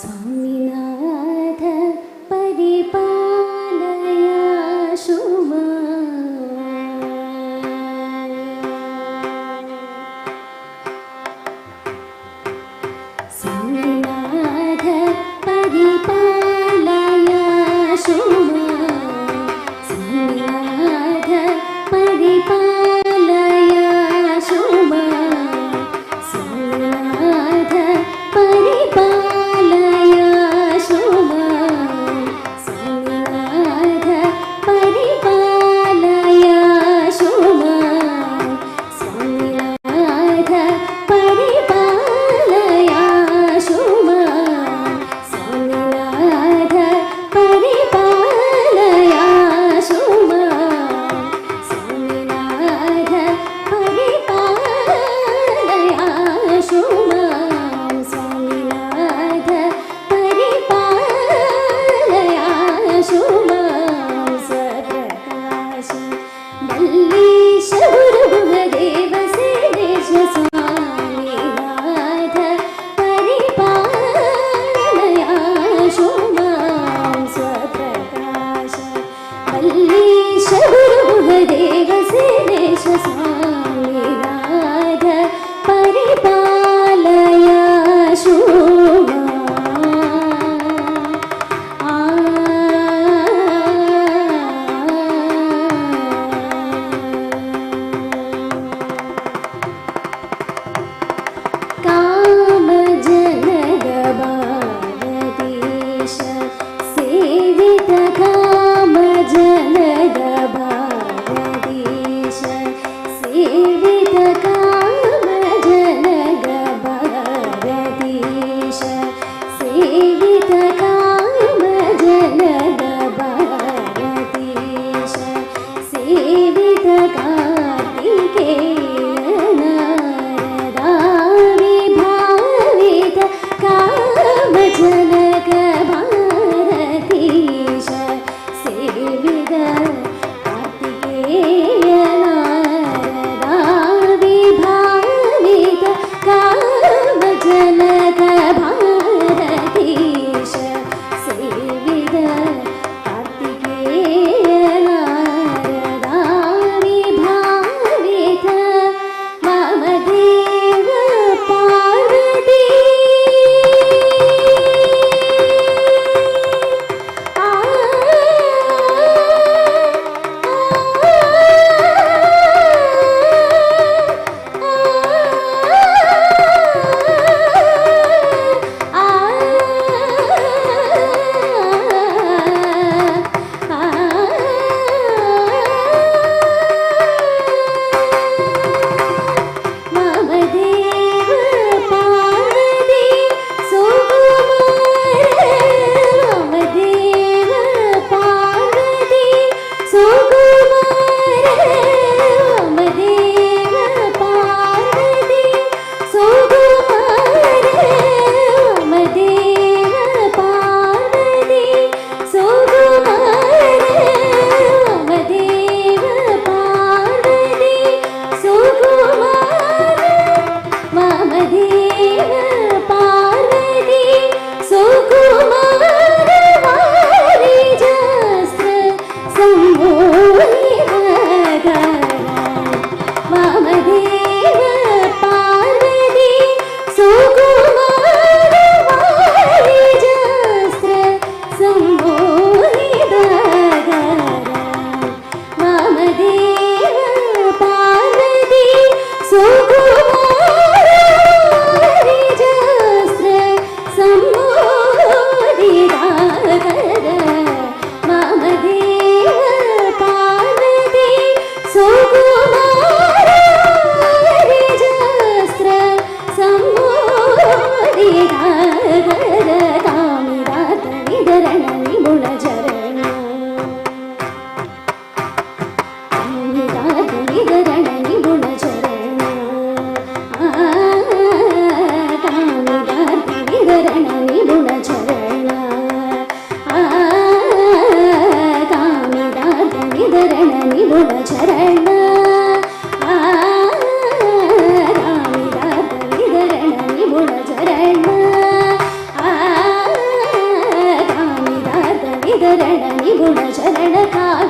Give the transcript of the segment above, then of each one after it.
स्वामिनाथ परिपालय शुमा स्वामिनाथ परिपालय शुमा स्वामिनाथ परिपालय शुमा स्वामिनाथ परिपालय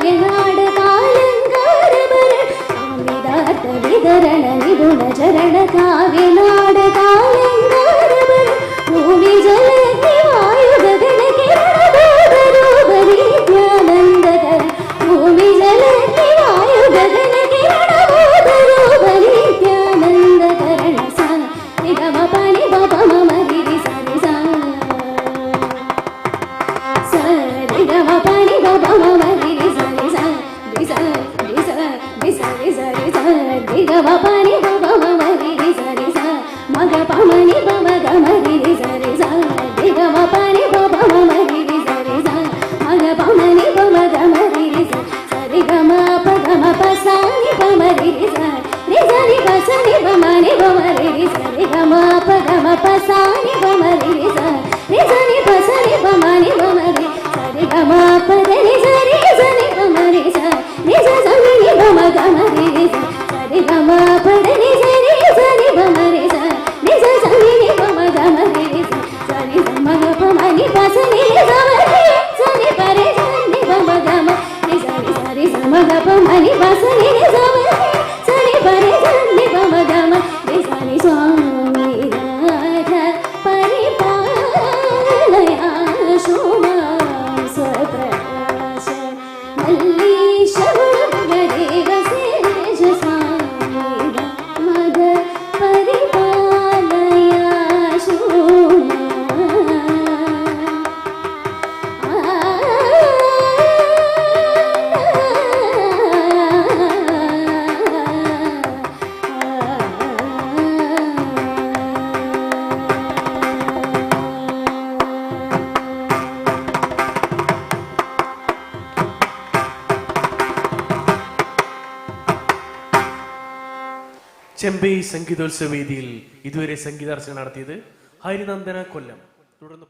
കാവ്യനാട് കാലങ്കാരഭരൻ അമിതാർത്ഥ വിതരണ നിപുണ ചരണ കാവ്യനാട് കാലങ്കാരഭരൻ ഭൂമി ജലഗ്നി വായു ഗഗന കിരണബോധരൂപരി ജ്ഞാനന്ദകരൻ ഭൂമി ജലഗ്നി വായു ഗഗന കിരണബോധരൂപരി ജ്ഞാനന്ദകരൻ സ നിഗമ പനി ബപ മമ രി സരി സ സ നിഗമ പനി ബപ മമ രി സരി സ രി സ രി സ രി സ രി സ രി സ നിഗമ പനി ബപ മമ രി സരി സ മഗ പമനി ബമ ഗമ രി സരി സ നിഗമ പനി ബപ മമ രി സരി സ മഗ പമനി ബമ ഗമ രി സ സരി ഗമ പ ഗമ പ സ നി ബമ രി സ രി സ നി പ സ നി ബമ നി ബമ രി സരി ഗമ പ ഗമ പ സ നി ബമ രി സ രി സ നി പ സ നി ബമ നി ബമ രി സരി ഗമ പ രി സ രി സ നി ബമ രി സ രി സ സ നി നി ബമ ഗമ രി സ സരി ഗമ പ രി സ രി സ നി ബമ രി സ രി സ സ നി നി ബമ ഗമ രി സ സരി ഗ മ ഗ പ മ നി പ സ നി രി സ രി സ നി പ രി സ നി ബമ ഗമ രി സ രി സ രി സ മ ഗ പ മ നി പ സ നി രി സ രി സ നി പ രി സ നി ബമ ഗമ രി സ നി സ്വാമി രാധ പരിപാലയാശു മാം സ്വപ്രകാശ മല്ലീശ ഗുരുദേവ സേജ സാമിര മദ പരിപാലയാശു ചെമ്പൈ സംഗീതോത്സവ വേദിയിൽ ഇതുവരെ സംഗീതാർച്ചന നടത്തിയത് ഹരിനന്ദന കൊല്ലം. തുടർന്ന്